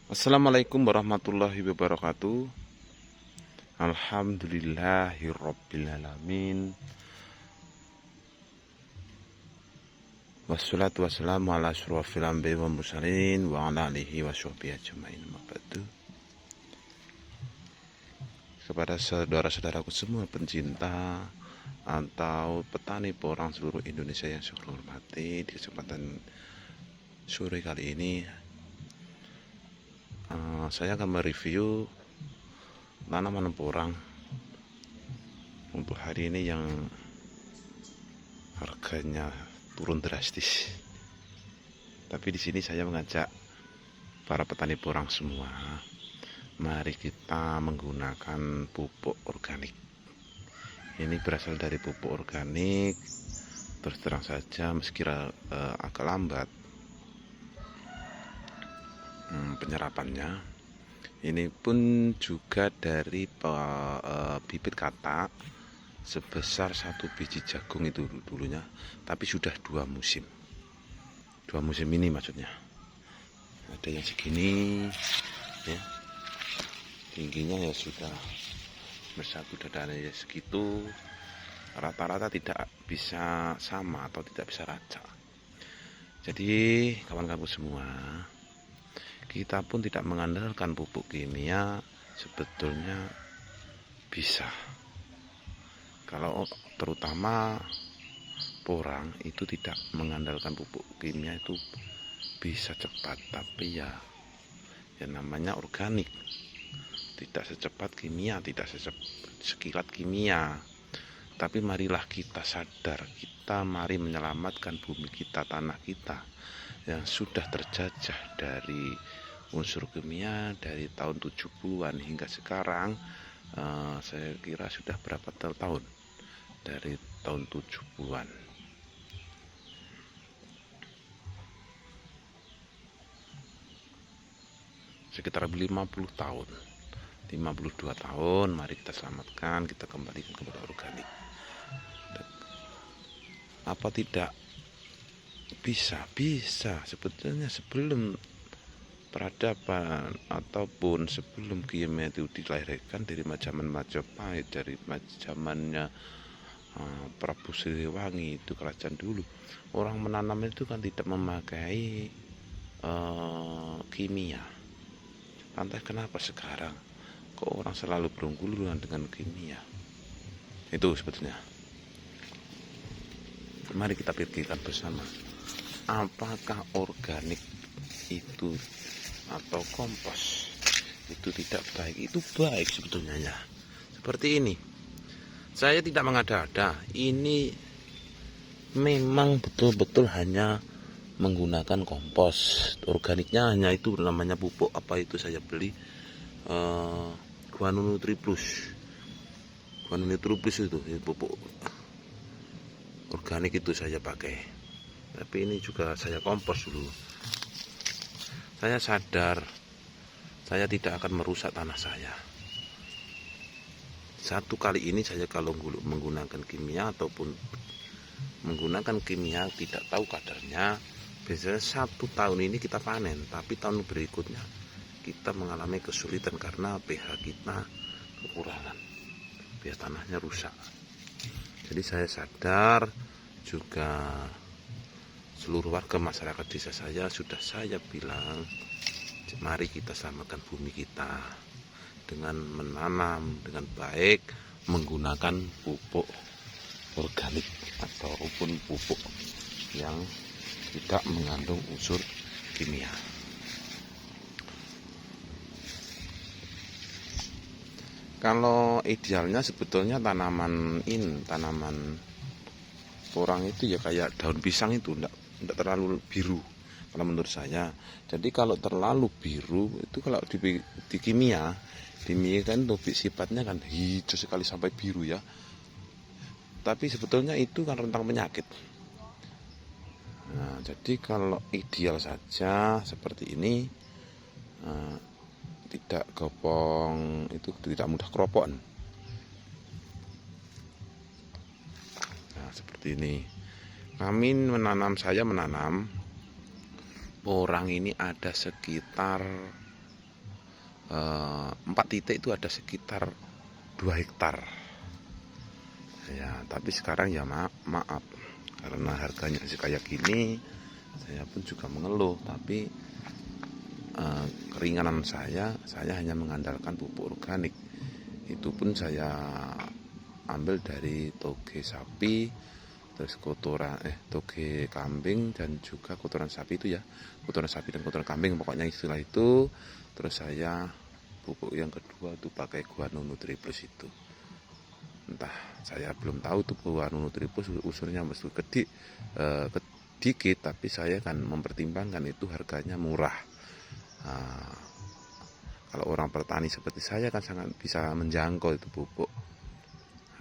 Assalamualaikum warahmatullahi wabarakatuh. Alhamdulillahirrabbilalamin. Wassalatu wassalamu ala asyrafil anbiya'i wal mursalin wa ala alihi wa sahbihi ajmain. Kepada saudara-saudaraku semua pencinta atau petani porang seluruh Indonesia yang saya hormati, di kesempatan sore kali ini saya akan mereview tanaman porang untuk hari ini yang harganya turun drastis. Tapi di sini saya mengajak para petani porang semua, mari kita menggunakan pupuk organik. Ini berasal dari pupuk organik. Terus terang saja, meski agak lambat penyerapannya, ini pun juga dari bibit katak sebesar 1 biji jagung itu dulunya, tapi sudah 2 musim ini maksudnya. Ada yang segini ya, tingginya ya sudah bersatu dadanya ya segitu. Rata-rata tidak bisa sama atau tidak bisa racak. Jadi kawan-kawan semua, kita pun tidak mengandalkan pupuk kimia, sebetulnya bisa. Kalau terutama porang itu tidak mengandalkan pupuk kimia itu bisa cepat, tapi ya namanya organik, tidak secepat kimia, tidak sekilat kimia. Tapi marilah kita sadar, kita mari menyelamatkan bumi kita, tanah kita yang sudah terjajah dari unsur kimia dari tahun 70-an hingga sekarang. Saya kira sudah berapa tahun dari tahun 70-an. Sekitar 50 tahun, 52 tahun, mari kita selamatkan, kita kembalikan kepada organik. Apa tidak bisa sebetulnya sebelum peradaban ataupun sebelum kimia itu dilahirkan, dari zaman Majapahit, dari zamannya Prabu Siliwangi, itu kerajaan dulu, orang menanam itu kan tidak memakai kimia. Lantas kenapa sekarang kok orang selalu berunggulan dengan kimia? Itu sebetulnya mari kita pikirkan bersama, apakah organik itu atau kompos itu tidak baik? Itu baik sebetulnya ya. Seperti ini, saya tidak mengada-ada, ini memang betul-betul hanya menggunakan kompos. Organiknya hanya itu, namanya pupuk apa itu saya beli, Guano Nutri Plus itu pupuk organik itu saya pakai. Tapi ini juga saya kompos dulu. Saya sadar saya tidak akan merusak tanah saya. Satu kali ini saya kalau menggunakan kimia ataupun menggunakan kimia tidak tahu kadarnya, biasanya 1 tahun ini kita panen, tapi tahun berikutnya kita mengalami kesulitan karena pH kita kekurangan, biar tanahnya rusak. Jadi saya sadar, juga seluruh warga masyarakat desa saya sudah saya bilang, mari kita selamatkan bumi kita dengan menanam dengan baik, menggunakan pupuk organik ataupun pupuk yang tidak mengandung unsur kimia. Kalau idealnya sebetulnya tanaman porang itu ya kayak daun pisang, itu enggak terlalu biru kalau menurut saya. Jadi kalau terlalu biru itu, kalau di kimia kan lebih sifatnya kan hijau sekali sampai biru ya. Tapi sebetulnya itu kan rentan penyakit. Nah, jadi kalau ideal saja seperti ini, tidak gopong, itu tidak mudah keropokan. Nah, seperti ini. Saya menanam porang ini ada sekitar 4 titik itu ada sekitar 2 hektar ya. Tapi sekarang ya maaf karena harganya kayak gini, saya pun juga mengeluh. Tapi keringanan saya hanya mengandalkan pupuk organik. Itu pun saya ambil dari toge sapi, terus kotoran toge kambing, dan juga kotoran sapi itu ya, kotoran sapi dan kotoran kambing, pokoknya istilah itu. Terus saya pupuk yang kedua itu pakai Guano Nutri Plus itu. Entah, saya belum tahu tuh Guano Nutri Plus usurnya mesti dikit, tapi saya kan mempertimbangkan itu harganya murah. Kalau orang petani seperti saya kan sangat bisa menjangkau itu pupuk,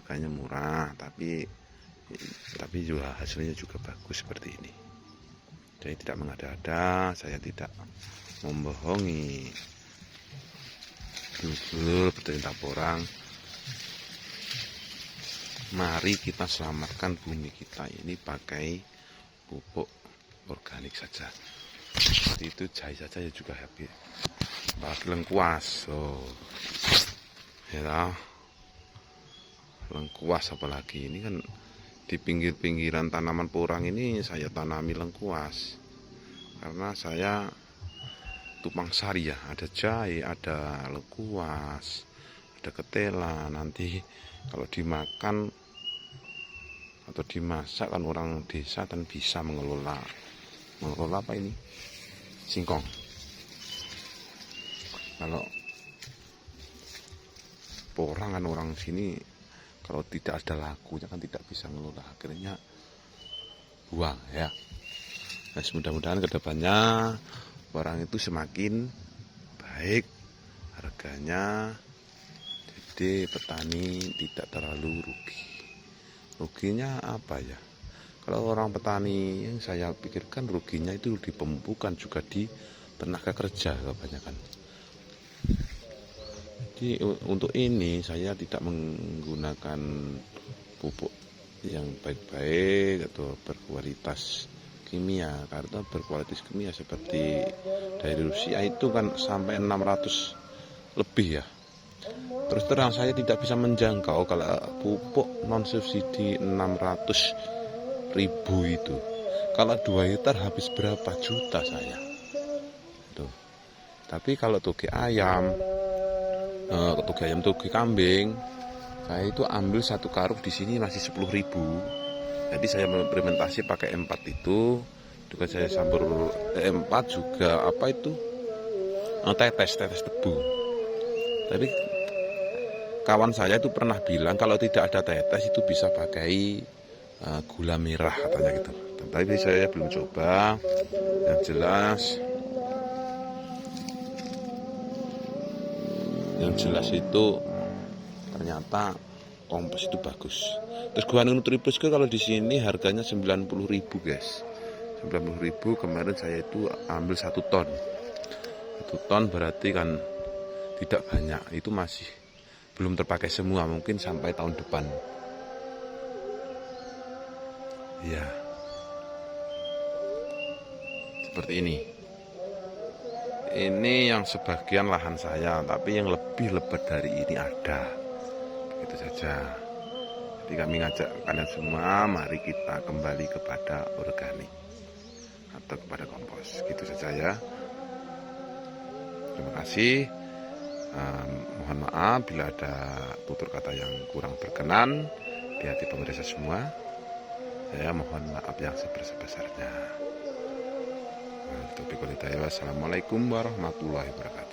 harganya murah, tapi juga hasilnya juga bagus seperti ini. Jadi tidak mengada-ada, saya tidak membohongi jujur pemerintah porang. Mari kita selamatkan bumi kita ini pakai pupuk organik saja. Seperti itu jahe saja ya juga habis. Apalagi lengkuas, ya lengkuas apalagi ini kan di pinggir-pinggiran tanaman porang ini saya tanami lengkuas karena saya tupang sari ya, ada jahe, ada lengkuas, ada ketela. Nanti kalau dimakan atau dimasak kan orang desa kan bisa mengelola apa ini, singkong. Kalau porang kan orang sini kalau tidak ada lakunya kan tidak bisa mengelola, akhirnya buang ya. Nah, mudah-mudahan kedepannya porang itu semakin baik harganya, jadi petani tidak terlalu rugi. Ruginya apa ya? Kalau orang petani yang saya pikirkan ruginya itu di pemupukan, juga di tenaga kerja kebanyakan. Jadi untuk ini saya tidak menggunakan pupuk yang baik-baik atau berkualitas kimia, karena berkualitas kimia seperti dari Rusia itu kan sampai 600 lebih ya. Terus terang saya tidak bisa menjangkau kalau pupuk non subsidi 600.000 itu. Kalau 2 hektar habis berapa juta saya. Tuh. Tapi kalau toge ayam, toge kambing, saya itu ambil 1 karung di sini masih 10.000. Jadi saya implementasi pakai M4 itu, juga saya sambur M4 juga apa itu, tetes tebu. Tapi kawan saya itu pernah bilang kalau tidak ada tetes itu bisa pakai gula merah katanya gitu. Tapi saya belum coba. Yang jelas itu ternyata kompos itu bagus. Terus Guano Nutri Plus kalau di sini harganya 90.000 guys. 90.000. Kemarin saya itu ambil 1 ton. 1 ton berarti kan tidak banyak. Itu masih belum terpakai semua, mungkin sampai tahun depan. Ya. Seperti ini. Ini yang sebagian lahan saya, tapi yang lebih lebat dari ini ada. Begitu saja. Jadi kami ngajak kalian semua, mari kita kembali kepada organik atau kepada kompos. Gitu saja ya. Terima kasih. Mohon maaf bila ada tutur kata yang kurang berkenan di hati pemirsa semua. Saya mohon maaf yang sebesar-besarnya. Assalamualaikum warahmatullahi wabarakatuh.